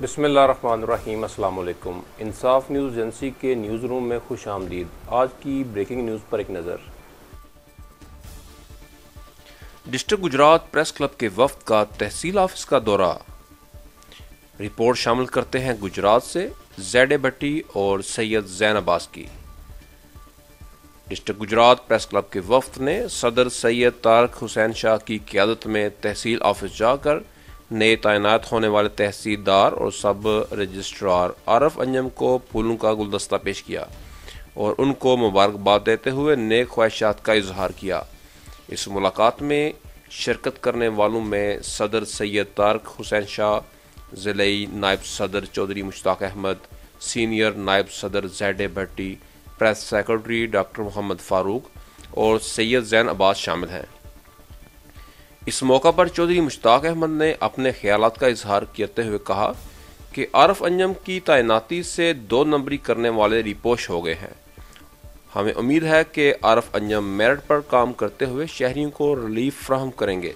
बिस्मिल्लाहिर्रहमानिर्रहीम। अस्सलाम वालेकुम। इंसाफ न्यूज़ एजेंसी के न्यूज़ रूम में खुश आमदीद। आज की ब्रेकिंग न्यूज़ पर एक नज़र। डिस्ट्रिक्ट गुजरात प्रेस क्लब के वफ्द का तहसील ऑफिस का दौरा। रिपोर्ट शामिल करते हैं गुजरात से ज़ैड भट्टी और सैयद ज़ैन अब्बास की। डिस्ट्रिक्ट गुजरात प्रेस क्लब के वफ्द ने सदर सैयद तारक हुसैन शाह की क़यादत में तहसील ऑफिस जाकर नए तैनात होने वाले तहसीलदार और सब रजिस्ट्रार आरफ अंजम को फूलों का गुलदस्ता पेश किया और उनको मुबारकबाद देते हुए नेक ख्वाहिशात का इजहार किया। इस मुलाकात में शिरकत करने वालों में सदर सैयद तारक हुसैन शाह, ज़िलई नायब सदर चौधरी मुश्ताक अहमद, सीनियर नायब सदर Z Bhatti, press secretary doctor Mohammad Farooq और सैयद ज़ैन अब्बास शामिल हैं। इस मौका पर चौधरी मुश्ताक अहमद ने अपने ख्यालात का इजहार करते हुए कहा कि आरफ अंजम की तैनाती से 2 नंबरी करने वाले रिपोश हो गए हैं। हमें उम्मीद है कि आरफ अंजम मेरिट पर काम करते हुए शहरियों को रिलीफ फ्राहम करेंगे।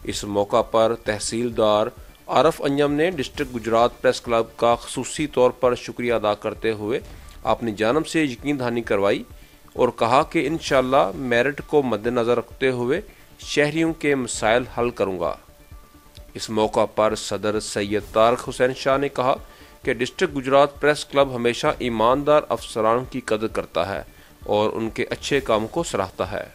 इस मौका पर तहसीलदार आरफ अंजम ने डिस्ट्रिक्ट गुजरात प्रेस क्लब का खसूसी तौर पर शुक्रिया अदा करते हुए अपनी जानब से यकीन दहानी करवाई और कहा कि इंशाअल्लाह मेरिट को मद्देनज़र रखते हुए शहरियों के मसाइल हल करूंगा। इस मौका पर सदर सैयद तारक हुसैन शाह ने कहा कि डिस्ट्रिक्ट गुजरात प्रेस क्लब हमेशा ईमानदार अफसरान की कदर करता है और उनके अच्छे कामों को सराहता है।